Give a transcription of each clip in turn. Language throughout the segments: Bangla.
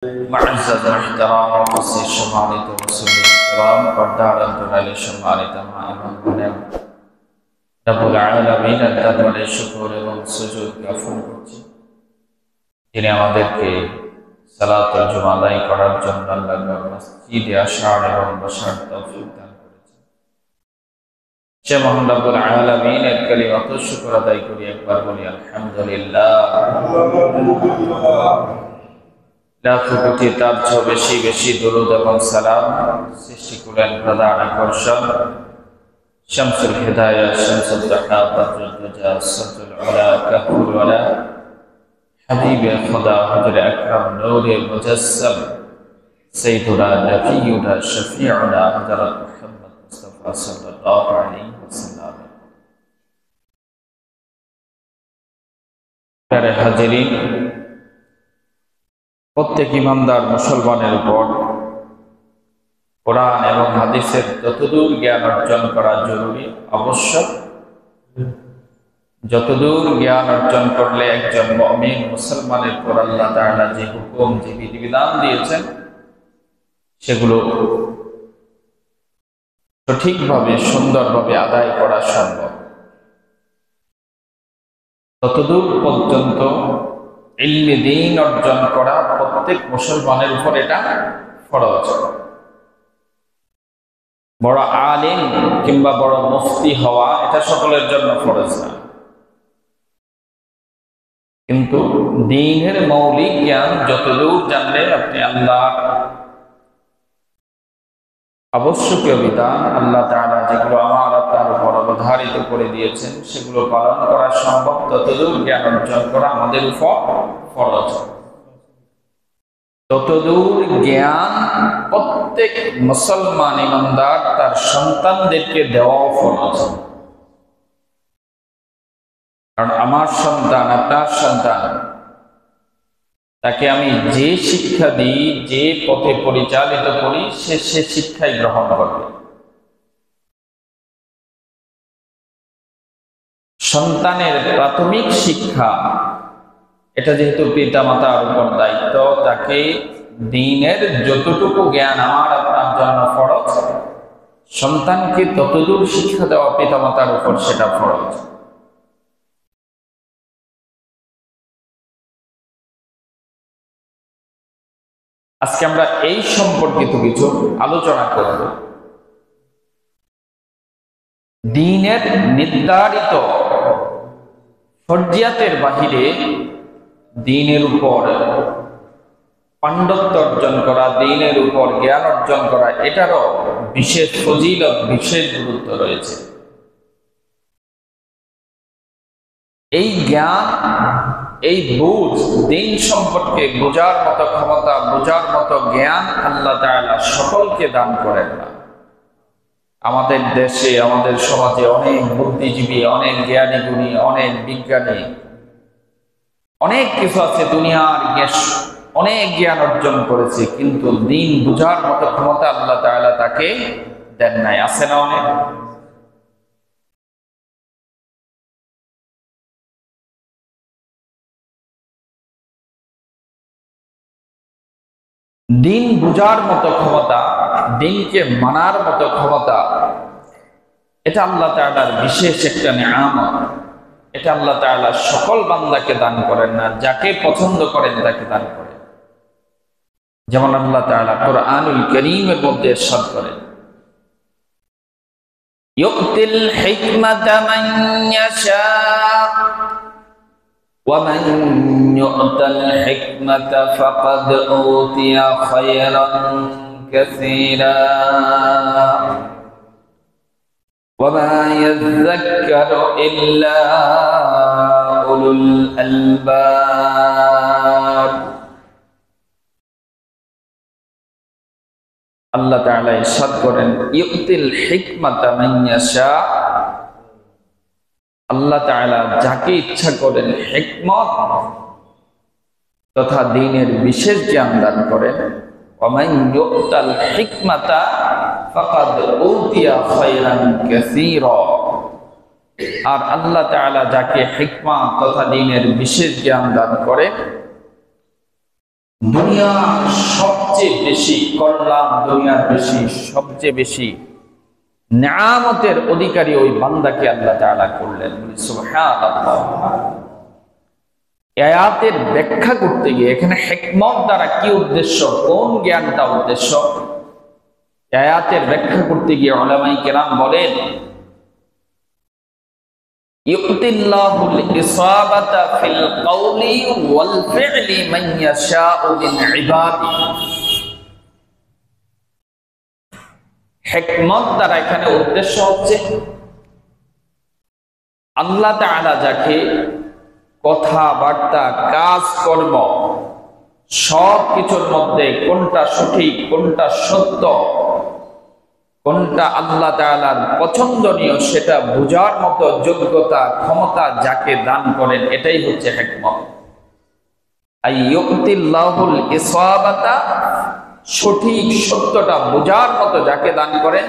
معزز احترام وقصي সম্মানিত মুসলিম کرام পর্দার অন্তরালে সম্মানিত মা এবং বোনেরা রব্বুল আলামিনের দরবারে শুকর এবং সুজুদ জ্ঞাপন করছি যিনি আমাদেরকে সালাতুল জুমা আদায় করার জন্য আল্লাহর মসজিদে আসার এবং বসার তৌফিক দান করেছেন। সে মহান রব্বুল আলামিনের কালিমাত শুকর আদায় করি একবার বলি আলহামদুলিল্লাহ। লাখো কোটি তার চেয়ে বেশি বেশি দরুদ এবং সালাম সৃষ্টি করেন প্রধান আকর্ষণ শামসুল হিদায়া শামসুল জাহা বদরুল দুজা সাদুল উলা কাহুল ওয়ালা হাবিবে খুদা হুজুর আকরাম নূরে মুজাসসাম সাইয়্যিদুনা নবিয়ুনা শফিউনা হযরত মুহাম্মদ মুস্তাফা সাল্লাল্লাহু আলাইহি ওয়াসাল্লাম। প্যারে হাজিরিন, প্রত্যেক ইমানদার মুসলমানের উপর কোরআন এবং হাদিসের যতদূর জ্ঞান অর্জন করা জরুরি, আবশ্যক, যতদূর জ্ঞান অর্জন করলে একজন মুমিন মুসলমানের উপর আল্লাহ তাআলা যে হুকুম, যে বিধিবিধান দিয়েছেন সেগুলো সঠিকভাবে সুন্দরভাবে আদায় করা সম্ভব। ততদূর পর্যন্ত ইলমে দ্বীন অর্জন করা প্রত্যেক মুসলমানের উপর এটা ফরজ। বড় আলিম কিংবা বড় মুফতি হওয়া এটা সকলের জন্য ফরজ না, কিন্তু দ্বীনের মৌলিক জ্ঞান যতদূর জানলে আপনি আল্লাহর আবশ্যকীয় বিধান, আল্লাহ তাআলা যেগুলো আমার আপনার উপর অবধারিত করে দিয়েছেন সেগুলো পালন করা সম্ভব, ততদূর জ্ঞান অর্জন করা আমাদের উপর ফরজ। ততদূর জ্ঞান প্রত্যেক মুসলমান ইমানদার তার সন্তানদেরকে দেওয়া ফরজ। কারণ আমার সন্তান, আপনার সন্তান, তাকে আমি যে শিক্ষা দিই, যে পথে পরিচালিত করি, সে শিক্ষাই গ্রহণ করবে। সন্তানের প্রাথমিক শিক্ষা এটা যেহেতু পিতা মাতার উপর দায়িত্ব, তাকে দ্বীনের যতটুকু জ্ঞান আমার আপনার জন্য ফরজ, সন্তানকে ততদূর শিক্ষা দেওয়া পিতা মাতার উপর সেটা ফরজ। আজকে আমরা এই সম্পর্কিত কিছু আলোচনা করব। দ্বীনের নির্ধারিত ফরজিয়াতের বাহিরে দ্বীনের উপর পাণ্ডিত্য অর্জন করা, দ্বীনের উপর জ্ঞান অর্জন করা, এটারও বিশেষ ফজিলত, বিশেষ গুরুত্ব রয়েছে। এই জ্ঞান, এই বুঝ, দ্বীন সম্পর্কে বোঝার মতো ক্ষমতা, বোঝার মতো জ্ঞান আল্লাহ তাআলা সকলকে দান করেন না। আমাদের দেশে, আমাদের সমাজে অনেক বুদ্ধিজীবী, অনেক জ্ঞানী গুণী, অনেক বিজ্ঞানী, অনেক কিছু আছে, দুনিয়ার অনেক জ্ঞান অর্জন করেছে, কিন্তু দ্বীন বোঝার মতো ক্ষমতা আল্লাহ তাআলা তাকে দেন নাই। আছে না অনেক? দ্বীন বুঝার মতো ক্ষমতা, দ্বীনকে মানার মতো ক্ষমতা, এটা আল্লাহ তাআলার বিশেষ একটা নিয়ামত। এটা আল্লাহ তাআলা সকল বান্দাকে দান করেন না, যাকে পছন্দ করেন তাকে দান করেন। যেমন আল্লাহ তাআলা কুরআনুল কারীমের মধ্যে ইরশাদ করেন, ইউতিল হিকমাতা মান ইয়াশা ومن يؤت الحكمة فقد أوتي خيرا كثيرا وما يذكر إلا أولو الألباب। আল্লাহ তাআলা ইরশাদ করেন, ইউতিল হিকমাতা মান ইয়াশা, আল্লাহ তাআলা যাকে ইচ্ছা করেন হিকমত তথা দ্বীনের বিশেষ জ্ঞান দান করেন। ওয়ামান ইউতাল হিকমাতা ফাকাদ উতিয়া খায়রান কাসীরা, আর আল্লাহ তাআলা যাকে হিকমত তথা দ্বীনের বিশেষ জ্ঞান দান করে দুনিয়ার সবচেয়ে বেশি কল্যাণ, দুনিয়ার সবচেয়ে বেশি নিয়ামতের অধিকারী ওই বান্দাকে আল্লাহ তাআলা করলেন। সুবহানাল্লাহ। আয়াতের ব্যাখ্যা করতে গিয়ে এখানে হিকমত দ্বারা কি উদ্দেশ্য, কোন জ্ঞানটা উদ্দেশ্য, আয়াতের ব্যাখ্যা করতে গিয়ে উলামায়ে কেরাম বলেন, ইউতিল্লাহুল ইসাবাতা ফিল কওলি ওয়াল ফি'লি মান ইয়াশাউ মিন ইবাদিহি। হিকমত দ্বারা এখানে উদ্দেশ্য হচ্ছে আল্লাহ তাআলা যাকে কথাবার্তা, কাজকর্ম সব কিছুর মধ্যে কোনটা সঠিক, কোনটা সত্য, কোনটা আল্লাহ তাআলার পছন্দনীয় সেটা বোঝার মতো যোগ্যতা, ক্ষমতা যাকে দান করেন, এটাই হচ্ছে হিকমত। আইয়ুতিল্লাহুল ইসাবাতা, সঠিক সত্যটা বোঝার মতো যাকে দান করেন,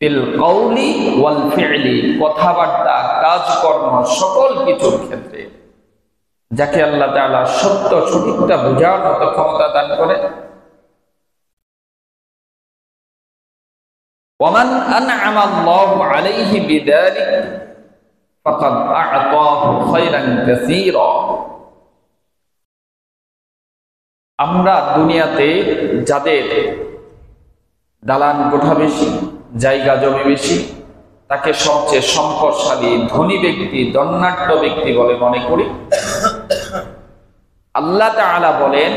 ফিল কওলি ওয়াল ফি'লি, কথাবার্তা, কাজকর্ম সকল কিছুর ক্ষেত্রে যাকে আল্লাহ তাআলা সত্য সঠিকটা বোঝার মতো ক্ষমতা দান করেন। ওয়ামান আন'আমা আল্লাহু আলাইহি বিযালিক ফাকাদ আ'তাহু খায়রান কাসীরা। আমরা দুনিয়াতে যাদের দালান কোঠা বেশি, জায়গা জমি বেশি, তাকে সবচেয়ে সম্পদশালী, ধনী ব্যক্তি, ধনাঢ্য ব্যক্তি বলে মনে করি। আল্লাহ তাআলা বলেন,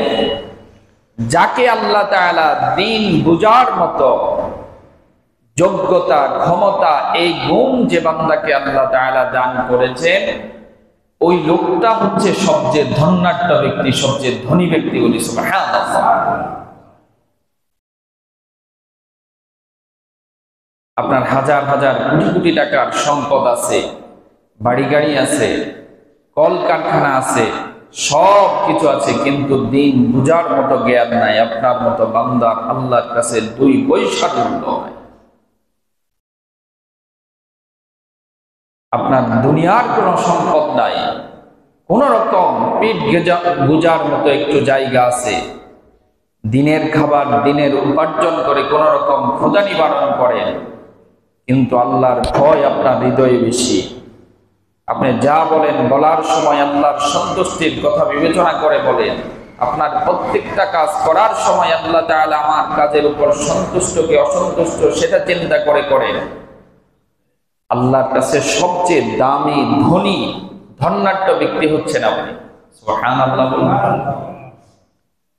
যাকে আল্লাহ তাআলা দ্বীন বুঝার মতো যোগ্যতা, ক্ষমতা, এই গুণ যে বান্দাকে আল্লাহ তাআলা দান করেছেন, ওই লোকটা হচ্ছে সবচেয়ে ধনাঢ্য ব্যক্তি, সবচেয়ে ধনী ব্যক্তি। বলি সুবহানাল্লাহ। আপনার হাজার হাজার কোটি কোটি টাকার সম্পদ আছে, বাড়ি গাড়ি আছে, কল কারখানা আছে, সব কিছু আছে, কিন্তু দিন বুঝার মতো জ্ঞান নাই। আপনার মতো বান্দার আল্লাহর কাছে 2 পয়সার মূল্য নাই। আপনার দুনিয়ার কোনো সম্পদ নাই, কোন রকম পেট গুজার মতো একটু জায়গা আছে, দিনের খাবার, দিনের উপার্জন করে কোন রকম ক্ষুধা নিবারণ করেন, কিন্তু আল্লাহর ভয় আপনার হৃদয়ে বেশি। আপনি যা বলেন, বলার সময় আল্লাহর সন্তুষ্টির কথা বিবেচনা করে বলেন। আপনার প্রত্যেকটা কাজ করার সময় আল্লাহ তাআলা আমার কাজের উপর সন্তুষ্ট কি অসন্তুষ্ট সেটা চিন্তা করে করেন। আল্লাহর কাছে সবচেয়ে দামি, ধনী, ধনাঢ্য ব্যক্তি হচ্ছেন আপনি। সুবহানাল্লাহ।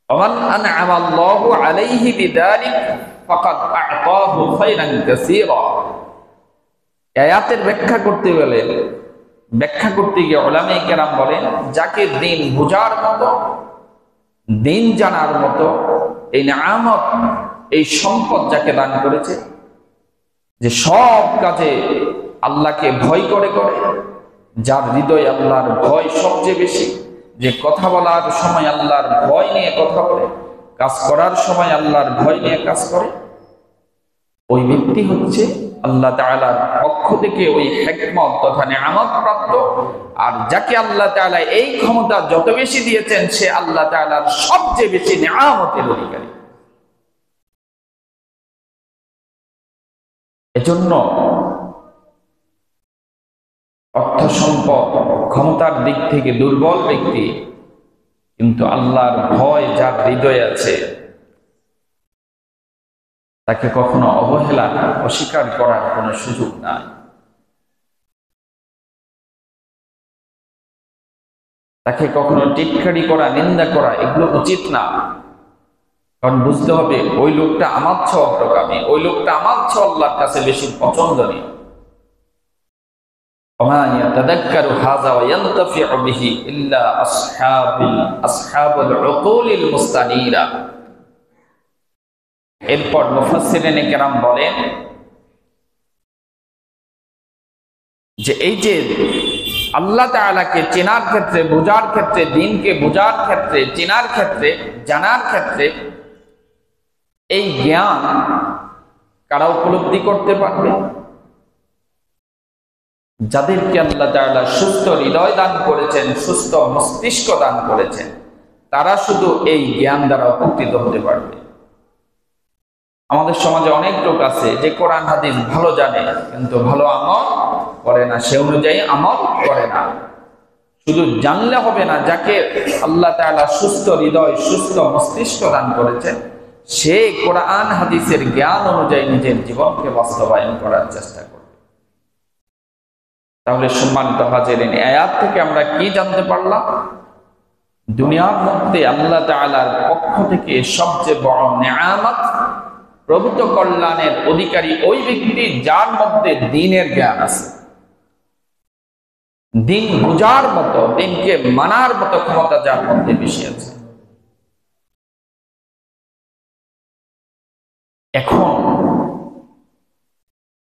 ওয়ামান আন'আমা আল্লাহু আলাইহি বিযালিক ফাকাদ আ'তাহু খায়রান কাসীরা। আয়াতের ব্যাখ্যা করতে গিয়ে উলামায়ে কেরাম বলেন, যাকে দ্বীন বুঝার মতো, দ্বীন জানার মতো এই নিয়ামত, এই সম্পদ যাকে দান করেছে, যে সব কাজে আল্লাহকে ভয় করে, যার হৃদয়ে আল্লাহর ভয় সবচেয়ে বেশি, যে কথা বলার সময় আল্লাহর ভয় নিয়ে কথা বলে, কাজ করার সময় আল্লাহর ভয় নিয়ে কাজ করে, ওই ব্যক্তি হচ্ছে আল্লাহ তাআলার পক্ষ থেকে ওই হিকমত তথা নিয়ামত প্রাপ্ত। আর যাকে আল্লাহ তাআলা এই ক্ষমতা যত বেশি দিয়েছেন, সে আল্লাহ তাআলার সবচেয়ে বেশি নিয়ামতের অধিকারী। এজন্য অর্থ সম্পদ, ক্ষমতার দিক থেকে দুর্বল ব্যক্তি, কিন্তু আল্লাহর ভয় যার হৃদয়ে আছে, তাকে কখনো অবহেলা, অস্বীকার করার কোনো সুযোগ নাই। তাকে কখনো টিটকারি করা, নিন্দা করা, এগুলো উচিত না। কারণ বুঝতে হবে, ওই লোকটা আমার চেয়ে অগ্রগামী, ওই লোকটা আমার চেয়ে আল্লাহর কাছে বেশি পছন্দনীয়। ওমা ইয়াতাযাক্কারু হাযা ওয়া ইয়ানতাফিউ বিহি ইল্লা আসহাবুল উকুলিল মুস্তানীরা। এরপর মুফাসসিরিনে কেরাম বলেন যে এই যে আল্লাহ তাআলাকে চেনার ক্ষেত্রে, বোঝার ক্ষেত্রে, দ্বীনকে বোঝার ক্ষেত্রে, চেনার ক্ষেত্রে, জানার ক্ষেত্রে এই জ্ঞান কারা উপলব্ধি করতে পারবে? যাদেরকে আল্লাহ তাআলা সুস্থ হৃদয় দান করেছেন, সুস্থ মস্তিষ্ক দান করেছেন, তারা শুধু এই জ্ঞান দ্বারা উপকৃত হতে পারবে। আমাদের সমাজে অনেক লোক আছে যে কোরআন হাদিস ভালো জানে কিন্তু ভালো আমল করে না, সে অনুযায়ী আমল করে না। শুধু জানলে হবে না, যাকে আল্লাহ তাআলা সুস্থ হৃদয় সুস্থ মস্তিষ্ক দান করেছেন সে কোরআন হাদিসের জ্ঞান অনুযায়ী নিজের জীবনকে বাস্তবায়ন করার চেষ্টা করবে। তাহলে সম্মানিত হাজিরিন, আয়াত থেকে আমরা কি জানতে পারলাম? দুনিয়ার মধ্যে আল্লাহ তাআলার পক্ষ থেকে সবচেয়ে বড় নেয়ামত, প্রভূত কল্যাণের অধিকারী ওই ব্যক্তি যার মধ্যে দ্বীনের জ্ঞান আছে, দিন বুঝার মতো, দিনকে মানার মতো ক্ষমতা যার মধ্যে বেশি আছে। এখন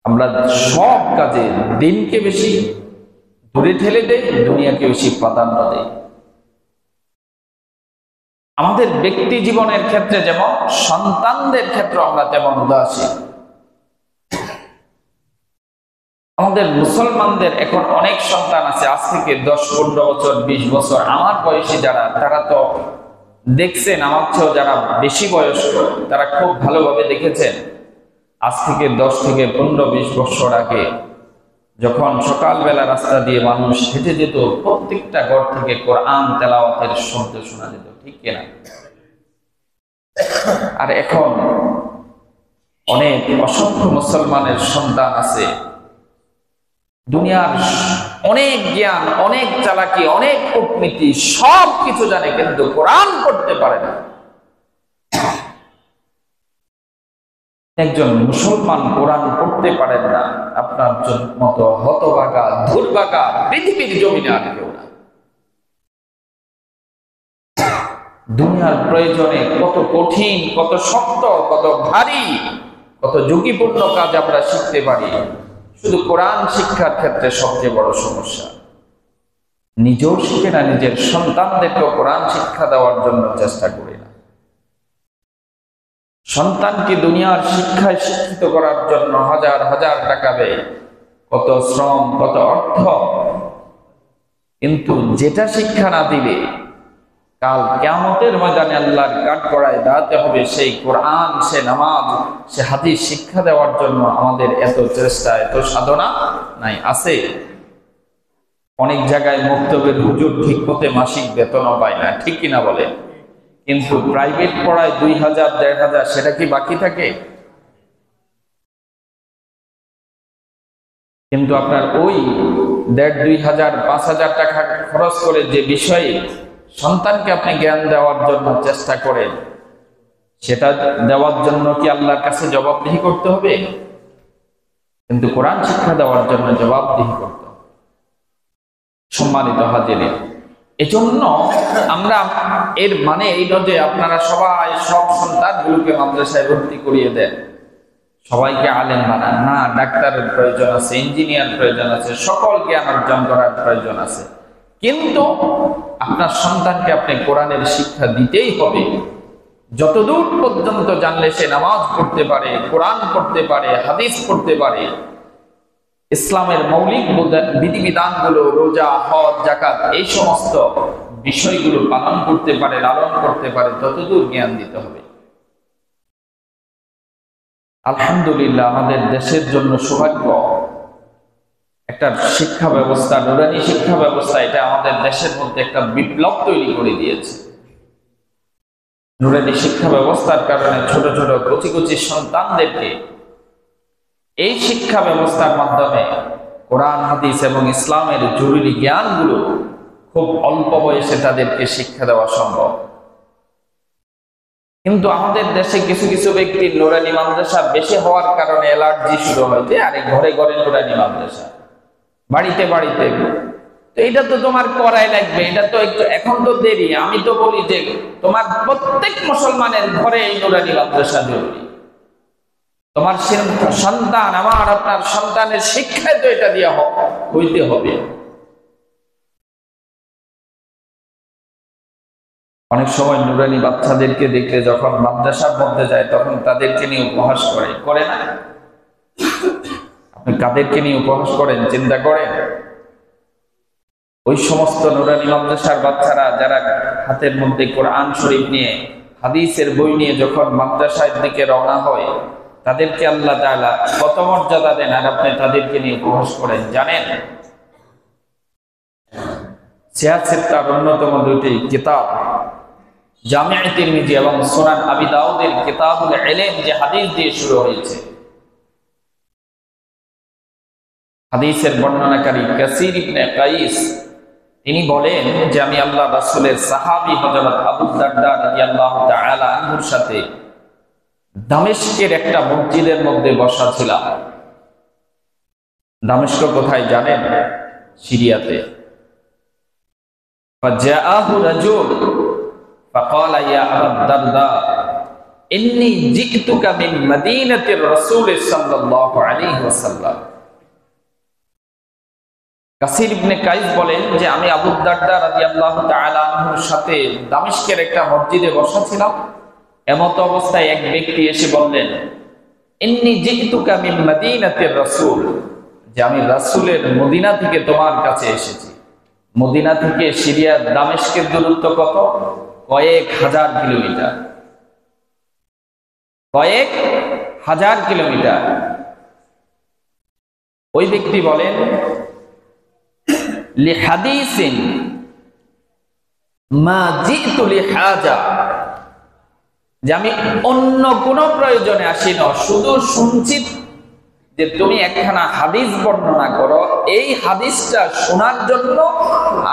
আমরা সব কাজে দিনকে বেশি দূরে ঠেলে দেই, দুনিয়াকে বেশি প্রাধান্য দেই। আমাদের ব্যক্তি জীবনের ক্ষেত্রে যেমন, সন্তানদের ক্ষেত্রে আমরা তেমন উদাসীন। আমাদের মুসলমানদের এখন অনেক সন্তান আছে, আজ থেকে 10-15 বছর 20 বছর আমার বয়সী যারা, তারা তো দেখছেন, আমার চেয়েও যারা বেশি বয়স্ক তারা খুব ভালোভাবে দেখেছেন। আজ থেকে 10-15-20 বছর আগে যখন সকালবেলা রাস্তা দিয়ে মানুষ হেঁটে যেত, প্রত্যেকটা ঘর থেকে কোরআন তেলাওয়াতের শব্দ শোনা যেত, ঠিক কিনা? আর এখন অনেক অসংখ্য মুসলমানের সন্তান আছে, দুনিয়ার অনেক জ্ঞান, অনেক চালাকি, অনেক কূটনীতি সব কিছু জানে কিন্তু কোরআন পড়তে পারে না। একজন মুসলমান কোরআন পড়তে পারেন না, আপনার মতো হতভাগা দুর্ভাগা পৃথিবীর জমিনে আর কেউ না। দুনিয়ার প্রয়োজনে কত কঠিন, কত শক্ত, কত ভারী, কত ঝুঁকিপূর্ণ কাজ আমরা শিখতে পারি, শুধু কোরআন শিক্ষার ক্ষেত্রে সবচেয়ে বড় সমস্যা। নিজেও শিখে না, নিজের সন্তানদেরকে কোরআন শিক্ষা দেওয়ার জন্য চেষ্টা করি না। সন্তানকে দুনিয়ার শিক্ষায় শিক্ষিত করার জন্য হাজার হাজার টাকা ব্যয়, কত শ্রম, কত অর্থ, কিন্তু যেটা শিক্ষা না দিলে কাল কিয়ামতের ময়দানে আল্লাহর কাঠগড়ায় দাঁড়াতে হবে, সেই কোরআন, সে নামাজ, সে হাদিস শিক্ষা দেওয়ার জন্য আমাদের এত চেষ্টা, এত সাধনা নাই। আছে অনেক জায়গায় মুক্তবের হুজুর ঠিক মতে মাসিক বেতনও পায় না, ঠিক কিনা বলে? কিন্তু প্রাইভেট পড়ায় 2000-1500, সেটা কি বাকি থাকে? কিন্তু আপনার ওই 1500-2000-5000 টাকা খরচ করে যে বিষয়ে সন্তানকে আপনি জ্ঞান দেওয়ার জন্য চেষ্টা করেন, সেটা দেওয়ার জন্য কি আল্লাহর কাছে জবাবদিহি করতে হবে? কিন্তু কোরআন শিক্ষা দেওয়ার জন্য জবাবদিহি করতে হবে। সম্মানিত হাজিরিন, এজন্য আমরা, এর মানে এই নয় যে আপনারা সবাই সব সন্তানগুলোকে মাদ্রাসায় ভর্তি করিয়ে দেন, সবাইকে আলেম বানান না। ডাক্তারের প্রয়োজন আছে, ইঞ্জিনিয়ার প্রয়োজন আছে, সকল জ্ঞান অর্জন করার প্রয়োজন আছে, কিন্তু আপনার সন্তানকে আপনি কোরআনের শিক্ষা দিতেই হবে। যতদূর পর্যন্ত জানলে সে নামাজ পড়তে পারে, কোরআন পড়তে পারে, হাদিস পড়তে পারে, ইসলামের মৌলিক বিধিবিধানগুলো, রোজা, হজ, যাকাত, এই সমস্ত বিষয়গুলো পালন করতে পারে, লালন করতে পারে, ততদূর জ্ঞান দিতে হবে। আলহামদুলিল্লাহ, আমাদের দেশের জন্য সৌভাগ্য, একটা শিক্ষা ব্যবস্থা, নুরানি শিক্ষা ব্যবস্থা, এটা আমাদের দেশের মধ্যে একটা বিপ্লব তৈরি করে দিয়েছে। নুরানি শিক্ষা ব্যবস্থার কারণে ছোট ছোট কচি কচি সন্তানদেরকে এই শিক্ষা ব্যবস্থার মাধ্যমে কোরআন, হাদিস এবং ইসলামের জরুরি জ্ঞানগুলো খুব অল্প বয়সে তাদেরকে শিক্ষা দেওয়া সম্ভব। কিন্তু আমাদের দেশে কিছু কিছু ব্যক্তি নুরানি মাদ্রাসা বেশি হওয়ার কারণে অ্যালার্জি শুরু হয় যে আরে ঘরে ঘরে নুরানি মাদ্রাসা, বাড়িতে বাড়িতে, তো এটা তো তোমার করাই লাগবে, এটা তো একটু এখন তো দেরি। আমি তো বলি যে তোমার প্রত্যেক মুসলমানের ঘরে এই নুরানি মাদ্রাসা জরুরি। তোমার সন্তান, আমার আপনার সন্তানের শিক্ষায় তো এটা দিয়ে হইতে হবে। অনেক সময় নুরানি বাচ্চাদেরকে দেখলে যখন মাদ্রাসার মধ্যে যায় তখন তাদেরকে নিয়ে উপহাস করে না? আপনি কাদেরকে নিয়ে উপহাস করেন চিন্তা করেন? ওই সমস্ত নুরানি মাদ্রাসার বাচ্চারা যারা হাতের মধ্যে কোরআন শরীফ নিয়ে হাদিসের বই নিয়ে যখন মাদ্রাসার দিকে রওনা হয়, তাদেরকে আল্লাহ তাআলা কত মর্যাদা দেন, আর আপনি তাদেরকে নিয়ে উপহাস করেন জানেন? সিয়াসের অন্যতম দুটি কিতাব জামিআ তিরমিজি এবং সুনান আবি দাউদের কিতাবুল ইলম যে হাদিস দিয়ে শুরু হয়েছে, হাদিসের বর্ণনাকারী কাসির ইবনে কাইস তিনি বলেন যে আমি আল্লাহ রাসূলের সাহাবী হযরত আবু দারদা রাদিয়াল্লাহু তাআলা আনহুর সাথে দামেস্কের একটা মসজিদের মধ্যে বসা ছিলাম। দামেস্ক কোথায় জানেন? সিরিয়াতে। ফাজাআহু রাজুল ফাকালা ইয়া আবু দারদা ইন্নী জি'তুকা মিন মদিনাতির রাসূল সাল্লাল্লাহু আলাইহি ওয়াসাল্লাম। কাসির ইবনে কাইস বলেন যে আমি আবু দারদা রাদিয়াল্লাহু তাআলা আনহুর সাথে দামেস্কের একটা মসজিদে বসা ছিলাম। এমত অবস্থায় এক ব্যক্তি এসে বললেন, ইন্নী জি'তুকা মিন মদিনাতির রাসূল, যে আমি রাসূলের মদিনা থেকে তোমার কাছে এসেছি। মদিনা থেকে সিরিয়ার দামেস্কের দূরত্ব কত? কয়েক হাজার কিলোমিটার, কয়েক হাজার কিলোমিটার। ওই ব্যক্তি বলেন, লিহাদিসিন মা জিতু লিহাজা, যে আমি অন্য কোন প্রয়োজনে আসি না, শুধু শুনছি যে তুমি একখানা হাদিস বর্ণনা করো, এই হাদিসটা শোনার জন্য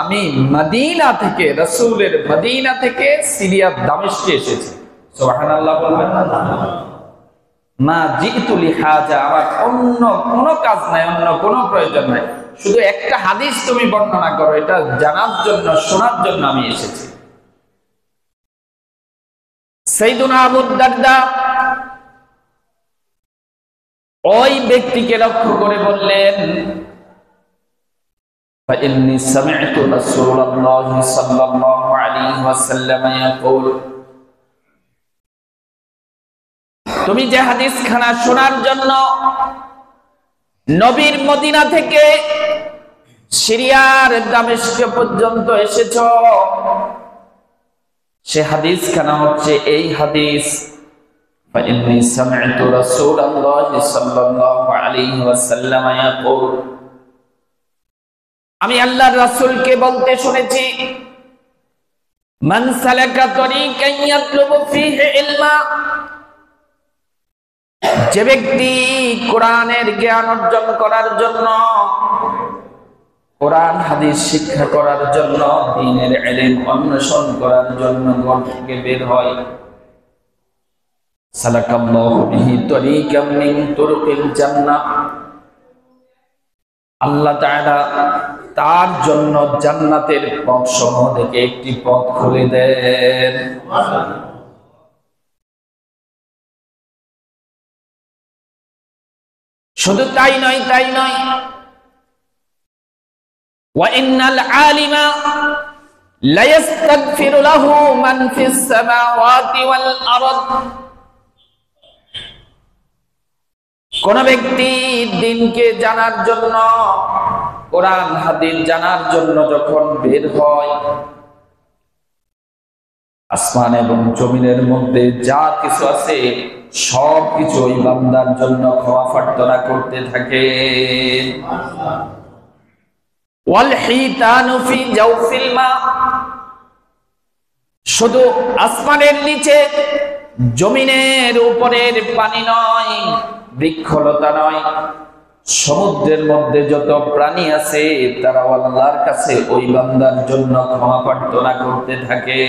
আমি মদিনা থেকে, রাসূলের মদিনা থেকে সিরিয়ার দামেস্কে এসেছি। সুবহানাল্লাহ বলবেন না? মা জিতু লিহাজা, আমার অন্য কোনো কাজ নাই, অন্য কোনো প্রয়োজন নাই, শুধু একটা হাদিস তুমি বর্ণনা করো, এটা জানার জন্য, শোনার জন্য আমি এসেছি। সাইয়্যিদুনা আবু দারদা ওই ব্যক্তিকে লক্ষ্য করে বললেন, فإني سمعت رسول الله صلى الله عليه وسلم يقول, তুমি যে হাদিস খানা শোনার জন্য নবীর মদিনা থেকে সিরিয়ার দামেস্ক পর্যন্ত এসেছো, সে হাদিস খানা হচ্ছে এই হাদিস, فإني سمعت رسول الله صلى الله عليه وسلم يقول, আমি আল্লাহর রাসূলকে বলতে শুনেছি, মান সালাকা তরিকান ইয়াতলুবু ফীহি ইলমা, যে ব্যক্তি কোরআনের জ্ঞান অর্জন করার জন্য, কোরআন হাদিস শিক্ষা করার জন্য, দ্বীনের ইলম অন্বেষণ করার জন্য ঘর থেকে বের হয়, সালাকাল্লাহু বিহি তরিকাম মিন তুরুকিল জান্নাহ, আল্লাহ তাআলা তার জন্য জান্নাতের পথসমূহ থেকে একটি পথ খুলে দেন। শুধু তাই নয়, তাই নয়, ওয়া ইন্নাল আলিমা লা ইস্তাগফিরু লাহু মান ফিস সামাওয়াতি ওয়াল আরদ, কোন ব্যক্তি দ্বীনকে জানার জন্য, কোরআন হাদিস জানার জন্য যখন বের হয়, আসমান এবং জমিনের মধ্যে যা কিছু আছে সব কিছু ওই বান্দার জন্য ক্ষমা প্রার্থনা করতে থাকে। ওয়াল হিতানু ফি জাওফিল মা, শুধু আসমানের নিচে, জমিনের উপরের পানি নয়, বৃক্ষলতা নয়, সমুদ্রের মধ্যে যত প্রাণী আছে তারা আল্লাহর কাছে ওই বান্দার জন্য ক্ষমা প্রার্থনা করতে থাকে।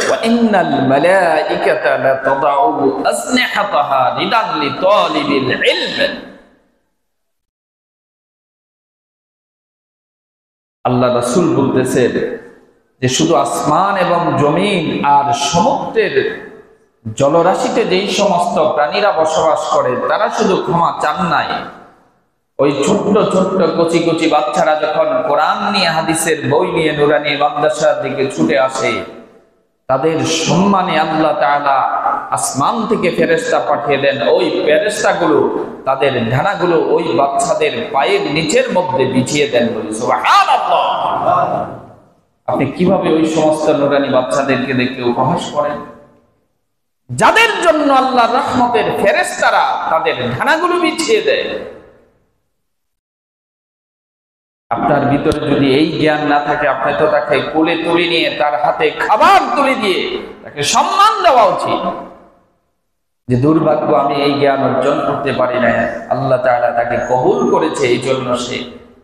وَإِنَّ الْمَلَائِكَةَ لَتَضَعُ أَجْنِحَتَهَا رِدًا لِطَالِبِ الْعِلْمِ, আল্লাহ রাসূল বলতেছেন যে শুধু আসমান এবং জমিন আর সমুদ্রের জলরাশিতে যেই সমস্ত প্রাণীরা বসবাস করে তারা শুধু ক্ষমা চান নাই, ওই ছোট্ট ছোট্ট কচি কচি বাচ্চারা যখন কোরআন নিয়ে, হাদিসের বই নিয়ে নুরানি মাদ্রাসার দিকে ছুটে আসে, তাদের সম্মানে আল্লাহ তাআলা আসমান থেকে ফেরেশতা পাঠিয়ে দেন, ওই ফেরেশতাগুলো তাদের ডানাগুলো ওই বাচ্চাদের পায়ের নিচের মধ্যে বিছিয়ে দেন। বলি সুবহানাল্লাহ। আপনি কিভাবে ওই সমস্ত নুরানি বাচ্চাদেরকে দেখে উপহাস করেন, যাদের জন্য আল্লাহ রহমতের ফেরেশতারা তাদের ডানাগুলো বিছিয়ে দেয়? আপনার ভিতরে যদি এই জ্ঞান না থাকে, আপনি তো তাকে কোলে তুলে নিয়ে তার হাতে খাবার তুলে দিয়ে তাকে সম্মান দেওয়া উচিত। যে দুর্ভাগ্য, আমি এই জ্ঞান অর্জন করতে পারি না। আল্লাহ তাআলা তাকে কবুল করেছে, এই জন্য সে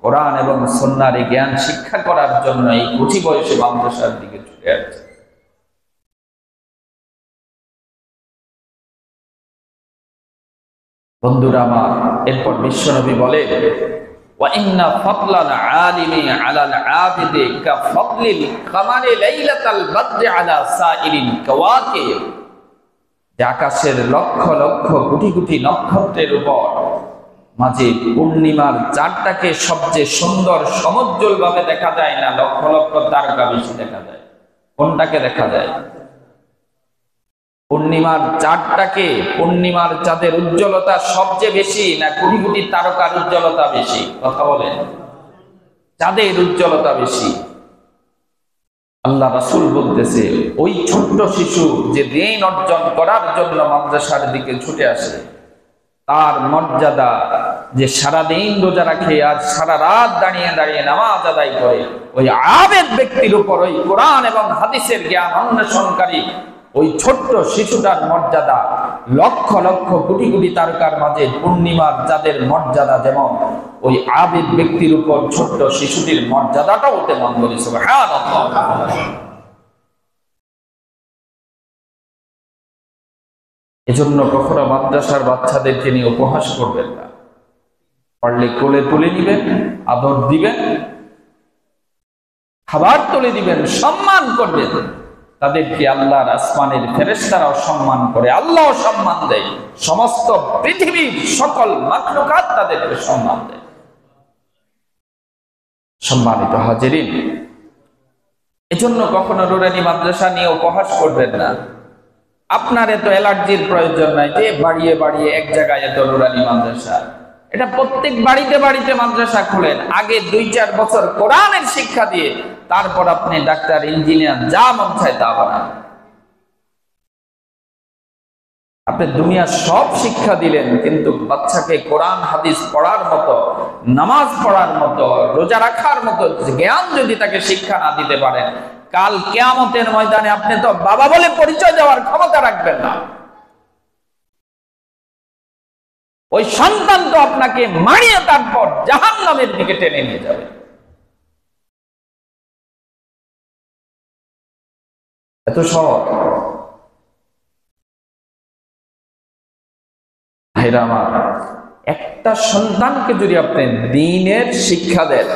কোরআন এবং সুন্নাহর এই জ্ঞান শিক্ষা করার জন্য এই কচি বয়সে মাদ্রাসার দিকে ছুটে আসছে। বন্ধুরা আমার, এরপর বিশ্বনবী বলে, وَإِنَّ فَضْلَ الْعَالِمِ عَلَى الْعَابِدِ كَفَضْلِ الْقَمَرِ لَيْلَةَ الْبَدْرِ عَلَى سَائِرِ الْكَوَاكِبِ। যে আকাশের লক্ষ লক্ষ কোটি কোটি নক্ষত্রের উপর মাঝে পূর্ণিমার চাঁদটাকে সবচেয়ে সুন্দর সমুজ্জ্বল ভাবে দেখা যায় না, লক্ষ লক্ষ তারকা বেশি দেখা যায়? কোনটাকে দেখা যায়? পূর্ণিমার চাঁদটাকে, পূর্ণিমার চাঁদের উজ্জ্বলতা সবচেয়ে বেশি না কোটি কোটি তারকার উজ্জ্বলতা বেশি? কথা বলেন। চাঁদের উজ্জ্বলতা বেশি। আল্লাহ রাসূল বলতেছে, ওই ছোট্ট শিশু যে দিন অর্জন করার জন্য মাদ্রাসার দিকে ছুটে আসে, তার মর্যাদা যে সারাদিন রোজা রাখে আর সারা রাত দাঁড়িয়ে দাঁড়িয়ে নামাজ আদায় করে, ওই আবেদ ব্যক্তির উপর ওই কোরআন এবং হাদিসের জ্ঞান অন্বেষণকারী ওই ছোট্ট শিশুটার মর্যাদা লক্ষ লক্ষ কোটি কোটি তারকার মাঝে পূর্ণিমার চাঁদের মর্যাদা যেমন, ওই আবেদ ব্যক্তির উপর ছোট্ট শিশুটির মর্যাদাটাও তেমন। বলি সুবহানাল্লাহ। এজন্য কখনো মাদ্রাসার বাচ্চাদেরকে নিয়ে উপহাস করবেন না। পারলে কোলে তুলে নিবেন, আদর দিবেন, খাবার তুলে দিবেন, সম্মান করবেন। তাদেরকে আল্লাহর আসমানের ফেরেশতারাও সম্মান করে, আল্লাহও সম্মান দেয়, সমস্ত পৃথিবীর সকল মাখলুকাত তাদেরকে সম্মান দেয়। সম্মানিত হাজিরিন, এজন্য কখনো নুরানি মাদ্রাসা নিয়ে উপহাস করবেন না। আপনার এত অ্যালার্জির প্রয়োজন নাই যে বাড়িয়ে বাড়িয়ে এক জায়গায় এত নুরানি মাদ্রাসা। এটা প্রত্যেক বাড়িতে বাড়িতে মাদ্রাসা খুলেন, আগে 2-4 বছর কোরআনের শিক্ষা দিয়ে তারপর আপনি ডাক্তার, ইঞ্জিনিয়ার যা মন চায় তা বানান। আপনি দুনিয়ার সব শিক্ষা দিলেন, কিন্তু বাচ্চাকে কোরআন হাদিস পড়ার মতো, নামাজ পড়ার মতো, রোজা রাখার মতো জ্ঞান যদি তাকে শিক্ষা না দিতে পারেন, কাল কিয়ামতের ময়দানে আপনি তো বাবা বলে পরিচয় দেওয়ার ক্ষমতা রাখবেন না। ওই সন্তান তো আপনাকে মারিয়ে তারপর জাহান্নামের দিকে টেনে নিয়ে যাবে। এত সহজ। ভাইরা আমার, একটা সন্তানকে যদি আপনি দ্বীনের শিক্ষা দেন,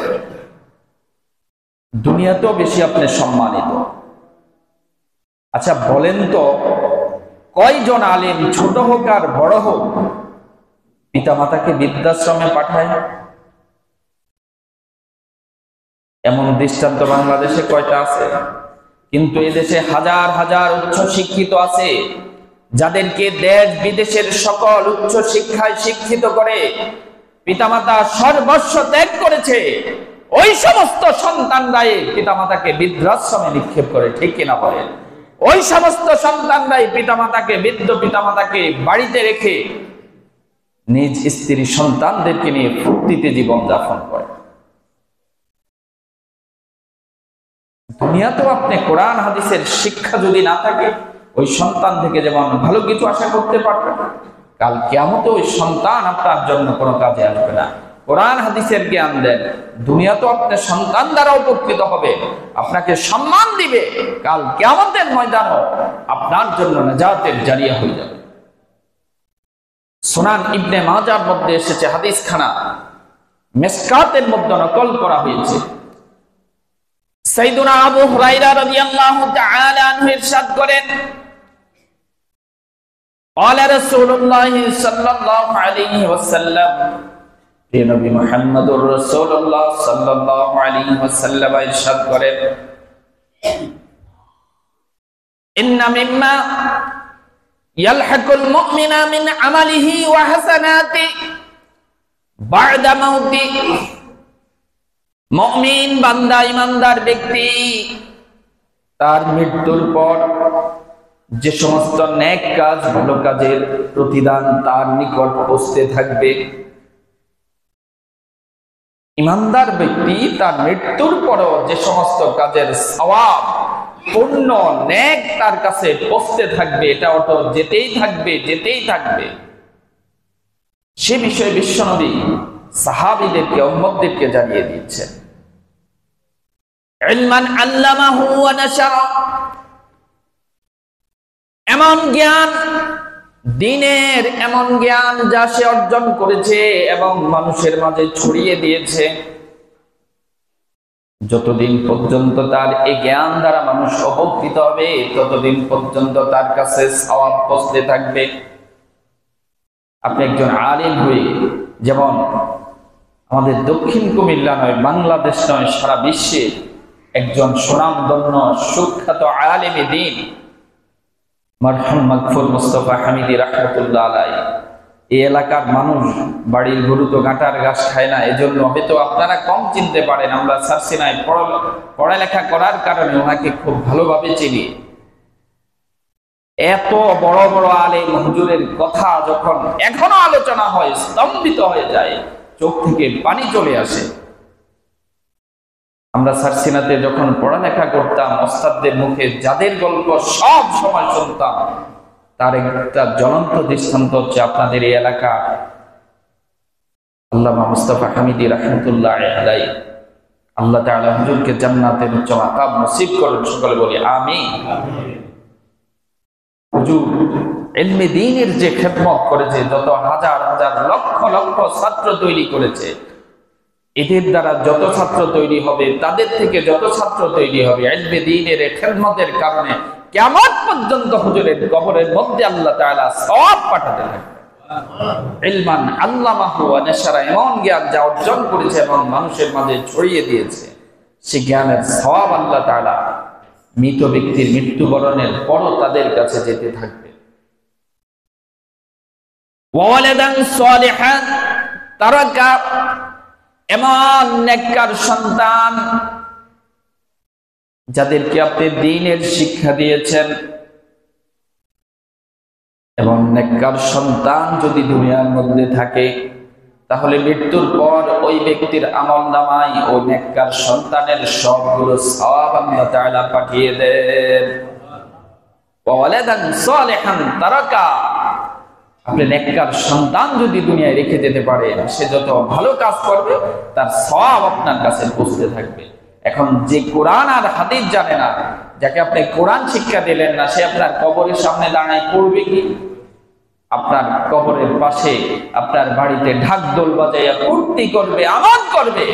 দুনিয়াতেও বেশি আপনি সম্মানিত। আচ্ছা বলেন তো, কয়জন আলেম ছোট হোক আর বড় হোক পিতামাতাকে বৃদ্ধাশ্রমে পাঠায়? এমন দৃষ্টান্ত বাংলাদেশে কয়টা আছে? কিন্তু এদেশে হাজার হাজার উচ্চ শিক্ষিত আছে, যাদেরকে দেশ বিদেশের সকল উচ্চ শিক্ষায় শিক্ষিত করে পিতামাতা সর্বস্ব ত্যাগ করেছে। ওই সমস্ত সন্তানরাই পিতামাতাকে বৃদ্ধাশ্রমে নিক্ষেপ করে, ঠিক কিনা বলেন? ওই সমস্ত সন্তানরাই পিতামাতাকে, বৃদ্ধ পিতামাতাকে বাড়িতে রেখে নিজ স্ত্রী সন্তানদেরকে নিয়ে ফুর্তিতে জীবন যাপন করে। দুনিয়াতেও আপনি কোরআন হাদিসের শিক্ষা যদি না থাকে, ওই সন্তান থেকে যেমন ভালো কিছু আশা করতে পারবেন, কাল কিয়ামতে ওই সন্তান আপনার জন্য কোনো কাজে আসবে না। কোরআন হাদিসের জ্ঞান দেন, দুনিয়াতেও আপনার সন্তান দ্বারা উপকৃত হবে, আপনাকে সম্মান দিবে, কাল কিয়ামতের ময়দানও আপনার জন্য নাজাতের জারিয়া হয়ে যাবে। সুনান ইবনে মাজার মধ্যে এসেছে, হাদিস খানা মিসকাতের মধ্যে নকল করা হয়েছে। সাইয়্যিদুনা আবু হুরায়রা রাদিয়াল্লাহু তাআলা আনহু ইরশাদ করেন, قال رسول الله صلى الله عليه وسلم, নবী মুহাম্মদুর রাসূলুল্লাহ সাল্লাল্লাহু আলাইহি ওয়াসাল্লাম ইরশাদ করেন, ইন্না মিম্মা ইয়ালহাকুল মুমিনা মিন আমালিহি ওয়া হাসানাতি বা'দা মাউতি। মুমিন বান্দা, ইমানদার ব্যক্তি তার মৃত্যুর পর যে সমস্ত নেক কাজ, ভালো কাজের প্রতিদান তার নিকট পৌঁছতে থাকবে। ইমানদার ব্যক্তি তার মৃত্যুর পরও যে সমস্ত কাজের সওয়াব, পুণ্য, নেক তার কাছে পৌঁছতে থাকবে, এটা অটো যেতেই থাকবে, যেতেই থাকবে। সে বিষয়ে বিশ্বনবী সাহাবীদেরকে, উম্মতদেরকে জানিয়ে দিচ্ছেন, ইলমান আল্লামাহু ওয়া নাশারা, এমন জ্ঞান, দ্বীনের এমন জ্ঞান যা সে অর্জন করেছে এবং মানুষের মাঝে ছড়িয়ে দিয়েছে। যতদিন পর্যন্ত তার এই জ্ঞান দ্বারা মানুষ উপকৃত হবে, ততদিন পর্যন্ত তার কাছে সওয়াব পৌঁছতে থাকবে। আপনি একজন আলিম হয়ে, যেমন আমাদের দক্ষিণ কুমিল্লা নয়, বাংলাদেশ নয়, সারা বিশ্বে একজন সুনামধন্য সুখ্যাত আলেম দ্বীন মরহুম মাগফুর মুস্তাফা হামিদি রাহমাতুল্লাহ আলাইহি, এই এলাকার মানুষ বাড়ির গরু তো গাঁটার ঘাস খায় না, এজন্য হয়তো আপনারা কম চিনতে পারেন। আমরা সার্সিনায় পড়ালেখা করার কারণে ওনাকে খুব ভালোভাবে চিনি। এত বড় বড় আলেম হুজুরের কথা যখন এখনো আলোচনা হয়, স্তম্ভিত হয়ে যায়, চোখ থেকে পানি চলে আসে। আমরা সার্সিনাতে যখন পড়ালেখা করতাম, ওস্তাদদের মুখে যাদের গল্প সব সময় শুনতাম, তার একটা জ্বলন্ত দৃষ্টান্ত হচ্ছে আপনাদের এই এলাকা আল্লামা মুস্তাফা হামিদি রাহমাতুল্লাহ আলাইহি। আল্লাহ তাআলা হুজুরকে জান্নাতের উচ্চ মাকাম নসিব করুন, সকলে বলি আমিন। হুজুর ইলমে দ্বীনের যে খেদমত করেছে, যত হাজার হাজার লক্ষ লক্ষ ছাত্র তৈরি করেছে, এদের দ্বারা যত ছাত্র তৈরি হবে, তাদের থেকে যত ছাত্র তৈরি হবে, ইলমে দ্বীনের খেদমতের কারণে কিয়ামত পর্যন্ত হুজুরের কবরের মধ্যে আল্লাহ তাআলা সওয়াব পাঠাতে থাকবে। ইলমান আল্লামাহু ওয়া নাশারা, এমন জ্ঞান যা অর্জন করেছে এবং মানুষের মাঝে ছড়িয়ে দিয়েছে, সে জ্ঞানের সওয়াব আল্লাহ তাআলা মৃত ব্যক্তির মৃত্যুবরণের পরও তাদের কাছে যেতে থাকবে। ওয়ালাদান সালিহান তারাকা, এমন নেককার সন্তান যাদেরকে আপনি দ্বীনের শিক্ষা দিয়েছেন, এবং নেককার সন্তান যদি দুনিয়ার মধ্যে থাকে, তাহলে মৃত্যুর পর ওই ব্যক্তির আমলনামায় ওই নেককার সন্তানের সবগুলো সওয়াব আল্লাহ তাআলা পাঠিয়ে দেন। ওয়ালাদান সালিহান তারাকা, আপনি নেককার সন্তান যদি দুনিয়ায় রেখে যেতে পারেন, সে যত ভালো কাজ করবে তার সওয়াব আপনার কাছে পৌঁছতে থাকবে। এখন যে কোরআন আর হাদিস জানে না, যাকে আপনি কোরআন শিক্ষা দিলেন না, সে আপনার কবরের সামনে দাঁড়ায় পড়বে কি? আপনার কবরের পাশে আপনার বাড়িতে ঢাক দোল বাজাইয়া ফুর্তি করবে, আমল করবে।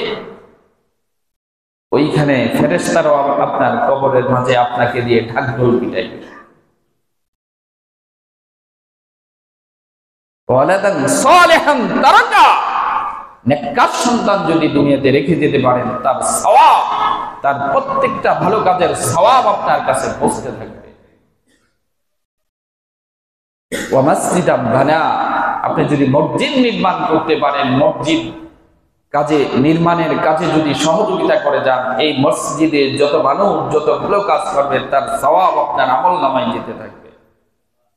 ওইখানে ফেরেশতারাও আপনার কবরের মাঝে আপনাকে দিয়ে ঢাক দোল পিটাইবে। ওয়ালাদান সালিহান তারাকা, নেককার সন্তান যদি দুনিয়াতে রেখে যেতে পারেন, তার সওয়াব, তার প্রত্যেকটা ভালো কাজের সওয়াব আপনার কাছে পৌঁছতে থাকবে। ওয়া মাসজিদান বানা, আপনি যদি মসজিদ নির্মাণ করতে পারেন, মসজিদ কাজে নির্মাণের কাজে যদি সহযোগিতা করে যান, এই মসজিদে যত মানুষ যত ভালো কাজ করবে, তার সওয়াব আপনার আমলনামায় যেতে থাকবে।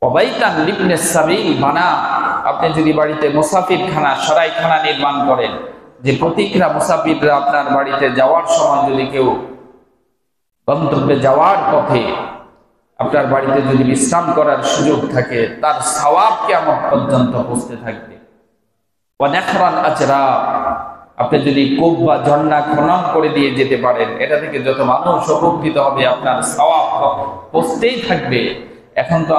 ওয়া বাইতান লিবনে সাবিল বানা, আপনি যদি বাড়িতে মুসাফিরখানা, সরাইখানা নির্মাণ করেন, যে প্রতিটা মুসাফিররা আপনার বাড়িতে যাওয়ার সময় যদি কেউ গন্তব্যে যাওয়ার পথে আপনার বাড়িতে যদি বিশ্রাম করার সুযোগ থাকে, তার সওয়াব কিয়ামত পর্যন্ত পৌঁছতে থাকবে। ওয়া নাখরান আজরা, আপনি যদি কূপ বা ঝর্ণা খনন করে দিয়ে যেতে পারেন, এটা থেকে যত মানুষ উপকৃত হবে, আপনার সওয়াব পৌঁছতেই থাকবে। এখন তো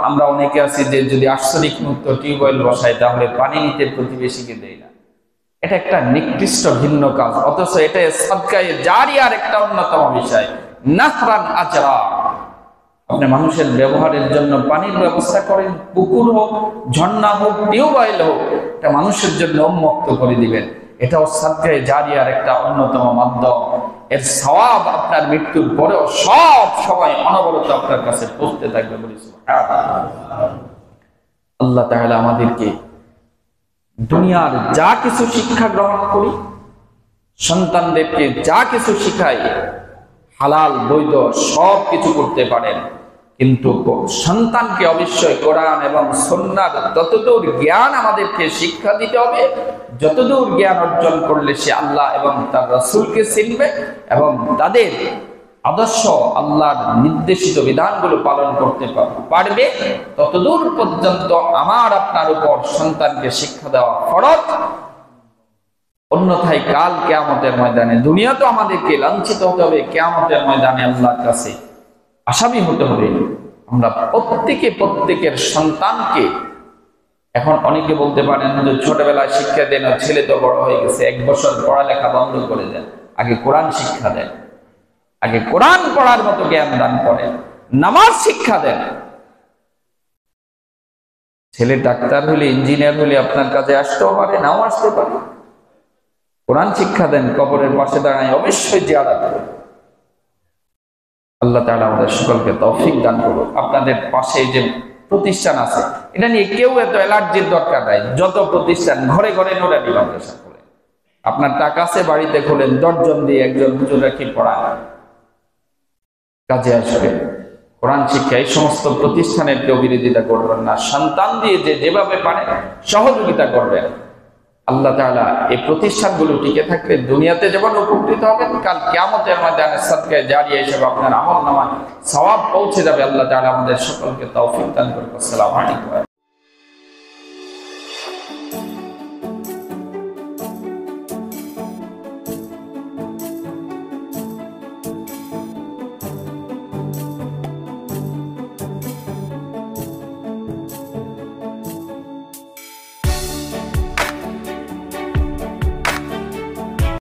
আমরা অনেকে আছি যে যদি আর্সেনিক মুক্ত টিউবওয়েল বসাই, তাহলে পানি নিতে প্রতিবেশীকে দেয় না। এটা একটা নিকৃষ্ট ভিন্ন কাজ, অথচ এটা সাদকায়ে জারিয়ার একটা অন্যতম বিষয়। নাহরান আজরা, আপনি মানুষের ব্যবহারের জন্য পানির ব্যবস্থা করেন, পুকুর হোক, ঝর্ণা হোক, টিউবওয়েল হোক, এটা মানুষের জন্য উন্মুক্ত করে দিবেন। এটাও সাদকায়ে জারিয়ার একটা অন্যতম মাধ্যম। এর সওয়াব আপনার মৃত্যুর পরেও সব সময় অনবরত আপনার কাছে পৌঁছতে থাকবে। বলি সুবহানাল্লাহ। আল্লাহ তাআলা আমাদেরকে দুনিয়ার যা কিছু শিক্ষা গ্রহণ করি, সন্তানদেরকে যা কিছু শিখাই, হালাল বৈধ সব কিছু করতে পারেন, কিন্তু সন্তানকে অবশ্যই কোরআন এবং সুন্নাহর ততদূর জ্ঞান আমাদেরকে শিক্ষা দিতে হবে যতদূর জ্ঞান অর্জন করলে সে আল্লাহ এবং তার রাসূলকে চিনবে এবং তাদের আদর্শ আল্লাহর নির্দেশিত বিধানগুলো পালন করতে পারবে। ততদূর পর্যন্ত আমার আপনার উপর সন্তানকে শিক্ষা দেওয়া ফরজ। অন্যথায় কাল কিয়ামতের ময়দানে, দুনিয়া তো আমাদেরকে লাঞ্ছিত হতে হবে, কিয়ামতের ময়দানে আল্লাহর কাছে আসামি হতে হবে। আমরা প্রত্যেকের সন্তানকে, এখন অনেকে বলতে পারেন যে ছোটবেলায় শিক্ষা দেন, ছেলে তো বড় হয়ে গেছে, 1 বছর পড়ালেখা বন্ধ করে দেন, আগে কোরআন শিক্ষা দেন, আগে কোরআন পড়ার মতো জ্ঞান দান করেন, নামাজ শিক্ষা দেন। ছেলে ডাক্তার হলে, ইঞ্জিনিয়ার হলে আপনার কাছে আসতেও পারে, নাও আসতে পারে। কোরআন শিক্ষা দেন, কবরের পাশে দাঁড়ায় অবশ্যই জিয়ারত করুন। আল্লাহ তাআলা আমাদের সকলকে তৌফিক দান করুন। আপনাদের পাশে যে প্রতিষ্ঠান আছে, এটা নিয়ে কেউ এত অ্যালার্জির দরকার নাই। যত প্রতিষ্ঠান ঘরে ঘরে নুরানি মাদ্রাসা খোলেন, আপনার টাকা আছে বাড়িতে খোলেন, 10 জন দিয়ে একজন হুজুর রাখি পড়ান, কাজে আসবে। কোরআন শিক্ষা এই সমস্ত প্রতিষ্ঠানের কেউ বিরোধিতা করবেন না, সন্তান দিয়ে যেভাবে পারে সহযোগিতা করবেন। আল্লাহ তাআলা এই প্রতিষ্ঠানগুলো টিকে থাকলে দুনিয়াতে যেমন উপকৃত হবেন, কাল কিয়ামতের ময়দানে সাদকায়ে জারিয়া হিসেবে আপনার আমলনামায় সওয়াব পৌঁছে যাবে। আল্লাহ তাআলা আমাদের সকলকে তৌফিক দান করুন। আসসালামু আলাইকুম।